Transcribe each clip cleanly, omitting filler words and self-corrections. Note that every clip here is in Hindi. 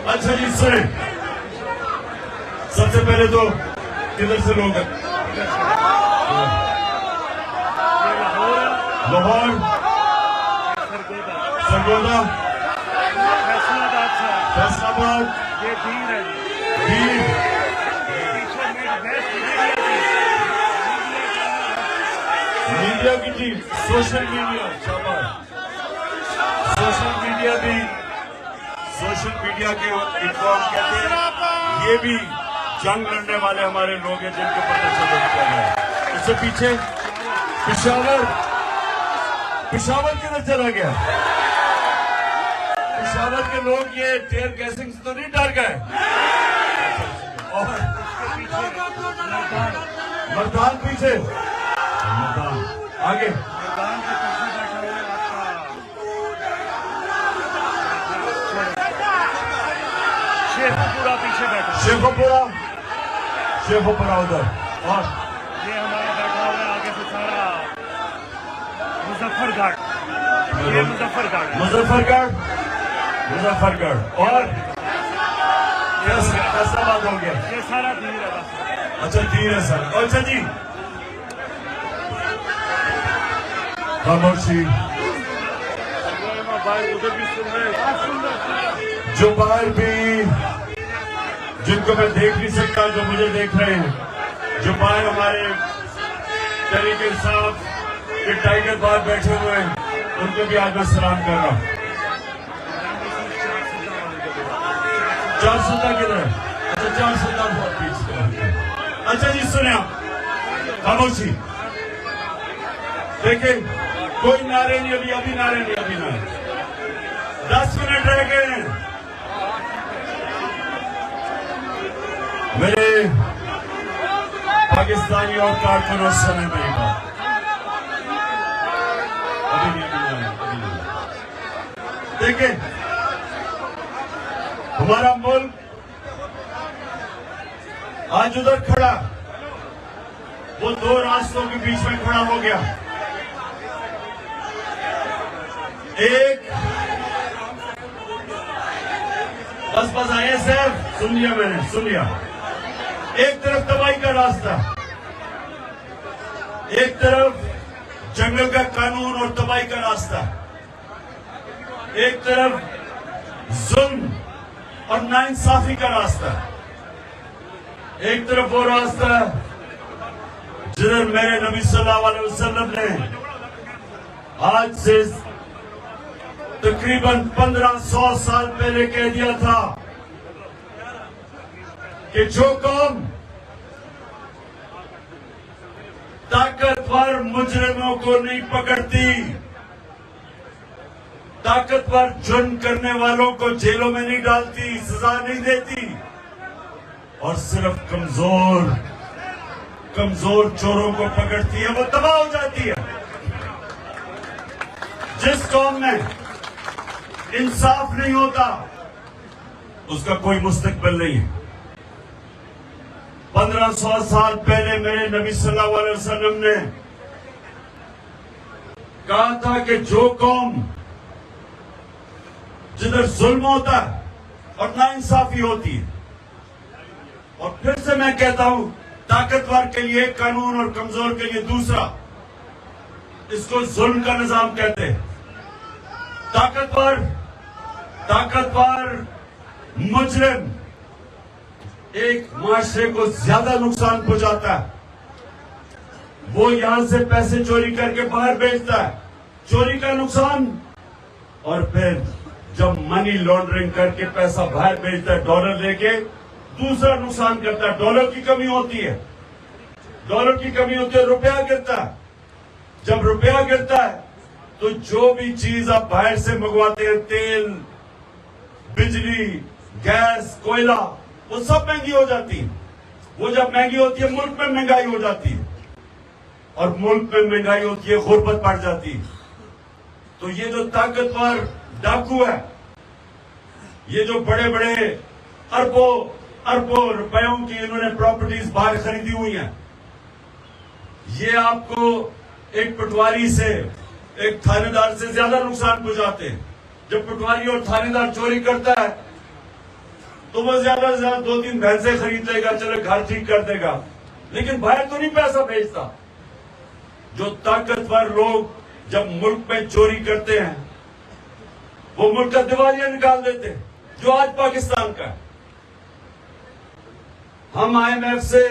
अच्छा जी सुने, सबसे पहले तो किधर से लोग हैं? लाहौर, सरगोदा, फैसलाबाद, दीर, मीडिया की टीम, सोशल मीडिया, शाबाश, सोशल मीडिया भी, सोशल मीडिया के इनको हम कहते हैं, ये भी जंग लड़ने वाले हमारे लोग हैं जिनके ऊपर तशद्दुद किया गया है। इससे पीछे पिशावर किधर चला गया? पिशावर के लोग ये टेयर गैसिंग से तो नहीं डर गए? और मर्दान पीछे, मर्दान आगे, शेखोपुरा पीछे बैठा, शेखोपुरा उधर, और ये हमारा बैठा हुआ है आगे से सारा मुजफ्फरगढ़, ये मुजफ्फरगढ़ और फैसलाबाद हो गया। ये सारा धीर है बस। अच्छा धीर है सर। अच्छा जी खामोशी, जो बाहर भी, जिनको मैं देख नहीं सकता, जो मुझे देख रहे हैं, जो बाहर हमारे तरीके साहब के टाइगर बाहर बैठे हुए हैं, उनको भी आज मैं सलाम कर रहा हूं। 400 किधर है? अच्छा 400 बहुत पीछे। अच्छा जी सुने आप, खामोशी, देखिए कोई नारे नहीं, अभी नारे नहीं, 10 मिनट रह गए हैं। मेरे पाकिस्तानी और कारकुनों समय में एक बात, अभी नहीं। देखिए हमारा मुल्क आज उधर खड़ा, वो दो रास्तों के बीच में खड़ा हो गया। एक बस आए सर, सुन लिया मैंने, सुन लिया। एक तरफ तबाही का रास्ता, एक तरफ जंगल का कानून और तबाही का रास्ता, एक तरफ जुल्म और नाइंसाफी का रास्ता, एक तरफ वो रास्ता जिधर मेरे नबी सल्लल्लाहु अलैहि वसल्लम ने आज से तकरीबन 1500 साल पहले कह दिया था कि जो कौम ताकतवर मुजरिमों को नहीं पकड़ती, ताकतवर जुर्म करने वालों को जेलों में नहीं डालती, सजा नहीं देती, और सिर्फ कमजोर चोरों को पकड़ती है, वो तबाह हो जाती है। जिस कौम में इंसाफ नहीं होता उसका कोई मुस्तकबिल नहीं है। 1500 साल पहले मेरे नबी सल्लल्लाहु अलैहि वसल्लम ने कहा था कि जो कौम जिधर जुल्म होता है और नाइंसाफी होती है, और फिर से मैं कहता हूं, ताकतवर के लिए एक कानून और कमजोर के लिए दूसरा, इसको जुल्म का निजाम कहते हैं। ताकतवर मुजरिम एक माशरे को ज्यादा नुकसान पहुंचाता है। वो यहां से पैसे चोरी करके बाहर बेचता है, चोरी का नुकसान, और फिर जब मनी लॉन्ड्रिंग करके पैसा बाहर बेचता है डॉलर लेके, दूसरा नुकसान करता है। डॉलर की कमी होती है, रुपया गिरता है। जब रुपया गिरता है तो जो भी चीज आप बाहर से मंगवाते हैं, तेल, बिजली, गैस, कोयला, वो सब महंगी हो जाती है। वो जब महंगी होती है, मुल्क में महंगाई हो जाती है, और मुल्क में महंगाई होती है, गुर्बत बढ़ जाती है। तो ये जो ताकतवर डाकू है, ये जो बड़े बड़े अरबों रुपयों की इन्होंने प्रॉपर्टीज बाहर खरीदी हुई हैं, ये आपको एक पटवारी से, एक थानेदार से ज्यादा नुकसान पहुंचाते हैं। जब पटवारी और थानेदार चोरी करता है तो वो ज्यादा से ज्यादा 2-3 भैंसे खरीद लेगा, चलो घर ठीक कर देगा, लेकिन बाहर तो नहीं पैसा भेजता। जो ताकतवर लोग जब मुल्क में चोरी करते हैं, वो मुल्क का दिवालिया निकाल देते हैं, जो आज पाकिस्तान का है। हम IMF से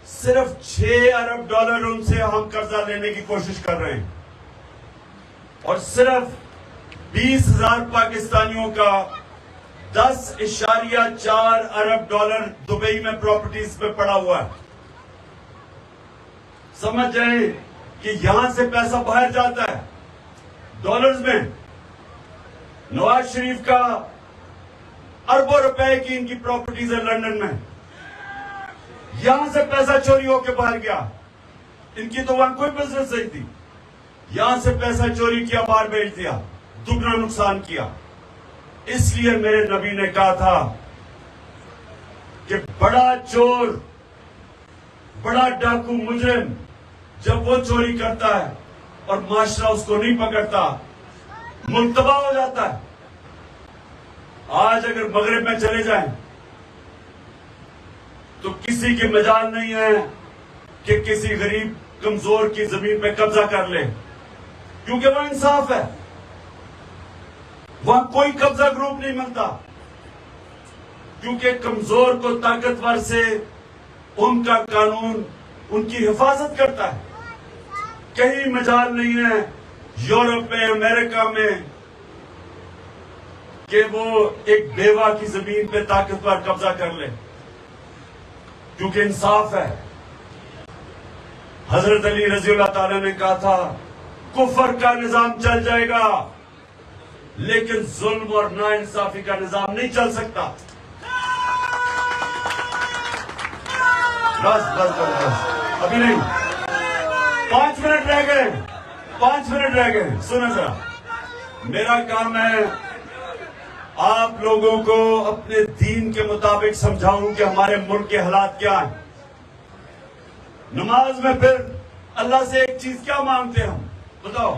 सिर्फ 6 अरब डॉलर उनसे हम कर्जा लेने की कोशिश कर रहे हैं, और सिर्फ 20,000 पाकिस्तानियों का 10.4 अरब डॉलर दुबई में प्रॉपर्टीज पे पड़ा हुआ है। समझ जाए कि यहां से पैसा बाहर जाता है डॉलर्स में। नवाज शरीफ का अरबों रुपए की इनकी प्रॉपर्टीज है लंदन में, यहां से पैसा चोरी होकर बाहर गया। इनकी तो वहां कोई बिजनेस नहीं थी, यहां से पैसा चोरी किया, बाहर भेज दिया, दुगना नुकसान किया। इसलिए मेरे नबी ने कहा था कि बड़ा चोर, बड़ा डाकू मुजरिम जब वो चोरी करता है और माशरा उसको नहीं पकड़ता, मुल्क तबाह हो जाता है। आज अगर मगरिब में चले जाएं तो किसी की मजाल नहीं है कि किसी गरीब कमजोर की जमीन पे कब्जा कर ले, क्योंकि वह इंसाफ है, वहां कोई कब्जा ग्रुप नहीं मिलता, क्योंकि कमजोर को ताकतवर से उनका कानून उनकी हिफाजत करता है। कहीं मजाल नहीं है यूरोप में, अमेरिका में कि वो एक बेवा की जमीन पे ताकतवर कब्जा कर ले, क्योंकि इंसाफ है। हजरत अली रज़ियल्लाहु ताला ने कहा था कुफर का निजाम चल जाएगा, लेकिन जुल्म और नाइंसाफी का निजाम नहीं चल सकता। बस बस बस बस, अभी नहीं, 5 मिनट रह गए, 5 मिनट रह गए। सुनो जरा, मेरा काम है आप लोगों को अपने दीन के मुताबिक समझाऊं कि हमारे मुल्क के हालात क्या हैं। नमाज में फिर अल्लाह से एक चीज क्या मांगते हैं हम, बताओ?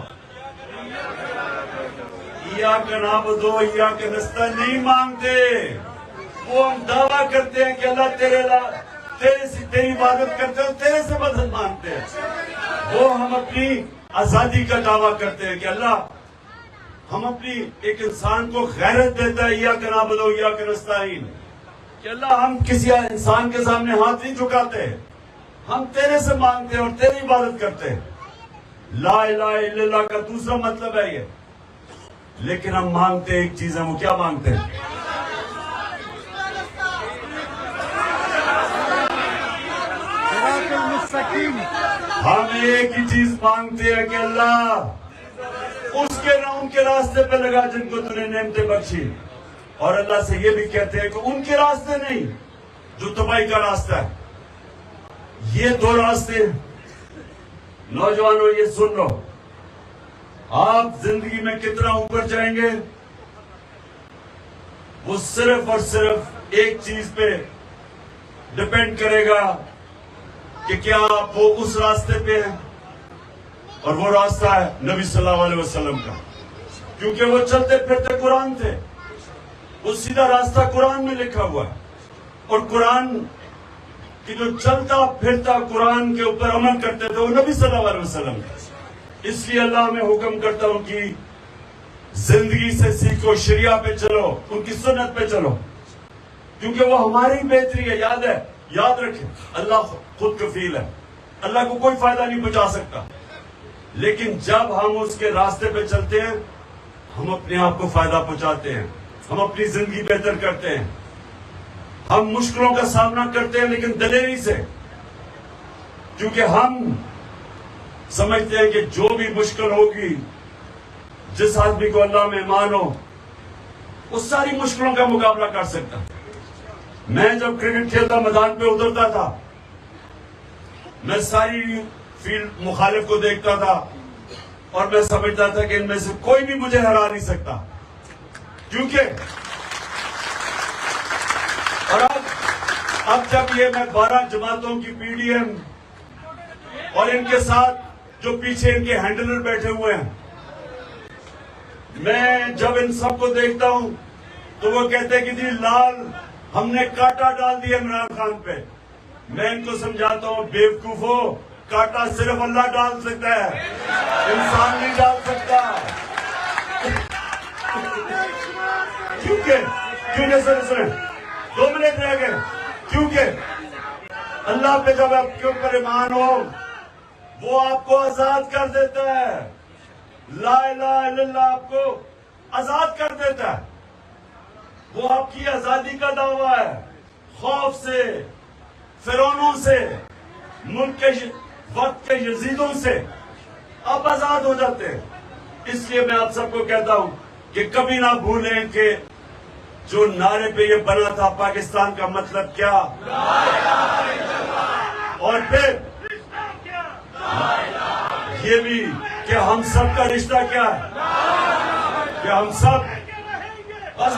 इय्याक नअबुदु व इय्याक नस्तईन नहीं मांगते। वो हम दावा करते हैं कि अल्लाह तेरी इबादत करते हैं, तेरे से मदद मांगते हैं। वो हम अपनी आजादी का दावा करते हैं कि अल्लाह हम अपनी एक इंसान को गैरत देता है, इय्याक नअबुदु व इय्याक नस्तईन, कि अल्लाह हम किसी इंसान के सामने हाथ नहीं झुकाते, हम तेरे से मांगते हैं और तेरी इबादत करते हैं। ला इलाहा इल्लल्लाह का दूसरा मतलब है ये, लेकिन हम मांगते एक चीज है, वो क्या मांगते हैं? हम एक ही चीज मांगते हैं कि अल्लाह उसके नाम के रास्ते पे लगा जिनको तूने नेमतें बख्शी, और अल्लाह से ये भी कहते हैं कि उनके रास्ते नहीं जो तबाही का रास्ता है। ये 2 रास्ते, नौजवानों ये सुन लो, आप जिंदगी में कितना ऊपर जाएंगे वो सिर्फ और सिर्फ एक चीज पे डिपेंड करेगा कि क्या आप वो उस रास्ते पे हैं, और वो रास्ता है नबी सल्लल्लाहु अलैहि वसल्लम का, क्योंकि वो चलते फिरते कुरान थे। वो सीधा रास्ता कुरान में लिखा हुआ है, और कुरान कि जो चलता फिरता कुरान के ऊपर अमल करते थे वो नबी सल्लल्लाहु अलैहि वसल्लम थे। इसलिए अल्लाह में हुक्म करता हूं कि जिंदगी से सीखो, शरिया पे चलो, उनकी सुन्नत पे चलो, क्योंकि वो हमारी बेहतरी है। याद रखें, अल्लाह खुद कफील है, अल्लाह को कोई फायदा नहीं पहुंचा सकता, लेकिन जब हम उसके रास्ते पे चलते हैं हम अपने आप को फायदा पहुंचाते हैं, हम अपनी जिंदगी बेहतर करते हैं, हम मुश्किलों का सामना करते हैं लेकिन दलेरी से, क्योंकि हम समझते हैं कि जो भी मुश्किल होगी, जिस आदमी को अल्लाह में ईमान हो, वो सारी मुश्किलों का मुकाबला कर सकता है। मैं जब क्रिकेट खेलता मैदान पे उतरता था, मैं सारी फील्ड मुखालिफ को देखता था और मैं समझता था कि इनमें से कोई भी मुझे हरा नहीं सकता, क्योंकि और अब जब ये मैं 12 जमातों की पीडीएम और इनके साथ जो पीछे इनके हैंडलर बैठे हुए हैं, मैं जब इन सबको देखता हूं तो वो कहते कि जी लाल हमने कांटा डाल दिया इमरान खान पे। मैं इनको समझाता हूँ, बेवकूफो, कांटा सिर्फ अल्लाह डाल सकता है, इंसान नहीं डाल सकता। क्योंकि सर 2 मिनट रह गए। क्योंकि अल्लाह पे जब आपके ऊपर ईमान हो, वो आपको आजाद कर देता है। ला इलाहा इल्लल्लाह आपको आजाद कर देता है। वो आपकी आजादी का दावा है। खौफ से, फिरौनों से, मुल्क के वक्त के यजीदों से आप आजाद हो जाते हैं। इसलिए मैं आप सबको कहता हूं कि कभी ना भूलें कि जो नारे पे ये बना था पाकिस्तान का मतलब क्या, और फिर ये भी कि हम सब का रिश्ता क्या है, कि हम सब बस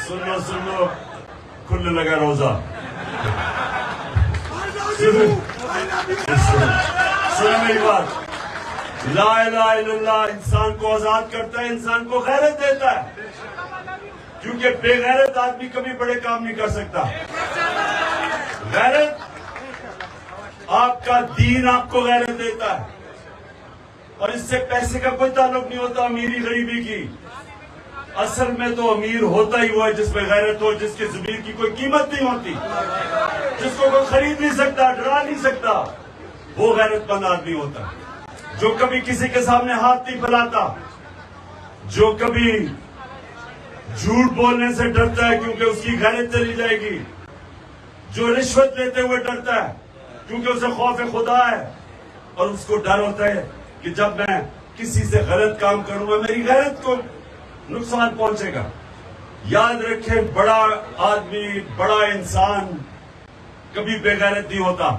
सुन लो खुलने लगा रोजा। सुनो मेरी बात। ला इलाहा इल्लल्लाह इंसान को आजाद करता है, इंसान को गैरत देता है, क्योंकि बेगैरत आदमी कभी बड़े काम नहीं कर सकता। गैरत, आपका दीन आपको गैरत देता है, और इससे पैसे का कोई ताल्लुक नहीं होता, अमीरी गरीबी की। असल में तो अमीर होता ही हुआ है जिसमें गैरत हो, जिसकी जमीन की कोई कीमत नहीं होती, जिसको कोई खरीद नहीं सकता, डरा नहीं सकता, वो गैरतमंद आदमी होता है। जो कभी किसी के सामने हाथ नहीं फैलाता, जो कभी झूठ बोलने से डरता है क्योंकि उसकी गैरत चली जाएगी, जो रिश्वत लेते हुए डरता है क्योंकि उसे खौफ खुदा है, और उसको डर होता है कि जब मैं किसी से गलत काम करूंगा मेरी गैरत को नुकसान पहुंचेगा। याद रखें, बड़ा आदमी, बड़ा इंसान कभी बेगैरत नहीं होता।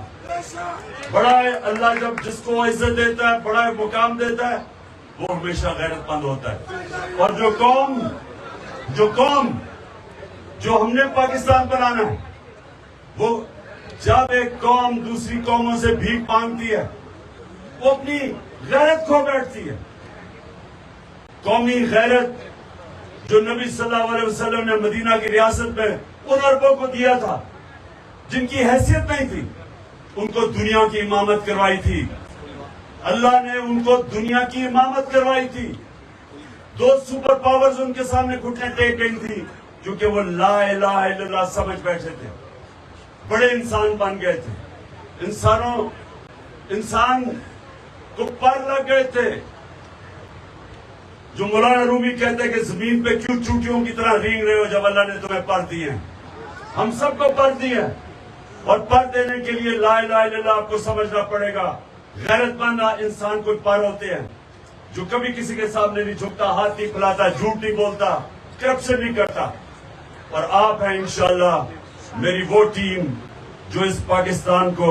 बड़ा अल्लाह जब जिसको इज्जत देता है, बड़ा मुकाम देता है, वो हमेशा गैरतमंद होता है। और जो कौम जो हमने पाकिस्तान बनाना है, वो जब एक कौम दूसरी कौमों से भीख मांगती है, वो अपनी गैरत खो बैठती है। कौमी गैरत जो नबी सल्लल्लाहु अलैहि वसल्लम ने मदीना की रियासत में उन अरबों को दिया था जिनकी हैसियत नहीं थी, उनको दुनिया की इमामत करवाई थी। अल्लाह ने उनको दुनिया की इमामत करवाई थी। 2 सुपर पावर्स उनके सामने घुटने टेक गई थी, क्योंकि वो ला इलाहा इल्लल्लाह समझ बैठे थे, बड़े इंसान बन गए थे। इंसान को पर लग गए थे। जो मौलाना रूमी कहते हैं कि जमीन पे क्यों चूटियों की तरह रेंग रहे हो जब अल्लाह ने तुम्हें पर दिए हैं। हम सबको पर दिए हैं, और पर देने के लिए ला इलाहा इल्लल्लाह आपको समझना पड़ेगा। गैरतमंद इंसान को पर होते हैं जो कभी किसी के सामने नहीं झुकता, हाथ नहीं फैलाता, झूठ नहीं बोलता, करप्शन नहीं करता। और आप हैं इंशाअल्लाह मेरी वो टीम जो इस पाकिस्तान को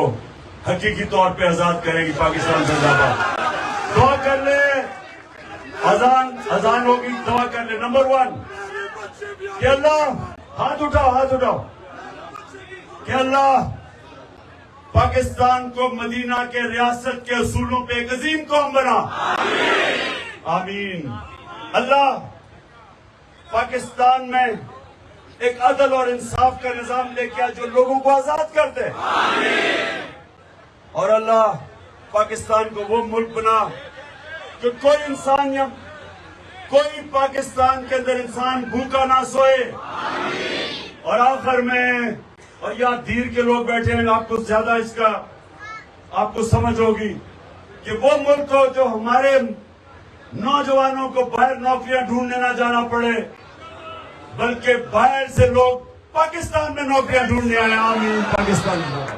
हकीकी तौर पे आजाद करेगी। पाकिस्तान से ज्यादा दुआ कर ले, अजान होगी, दुआ कर ले। नंबर 1 कि अल्लाह, हाथ उठाओ कि अल्लाह पाकिस्तान को मदीना के रियासत के असूलों पे एक अजीम कौम बना। आमीन। अल्लाह पाकिस्तान में एक अदल और इंसाफ का निजाम लेके आ जो लोगों को आजाद कर दे। और अल्लाह पाकिस्तान को वो मुल्क बना कि कोई इंसान या कोई पाकिस्तान के अंदर इंसान भूखा ना सोए। और आखिर में, और यहाँ दीर के लोग बैठे हैं, आपको ज्यादा इसका आपको समझ होगी कि वो मुल्क हो जो हमारे नौजवानों को बाहर नौकरियां ढूंढने ना जाना पड़े, बल्कि बाहर से लोग पाकिस्तान में नौकरियां ढूंढने आए। आमीन। पाकिस्तान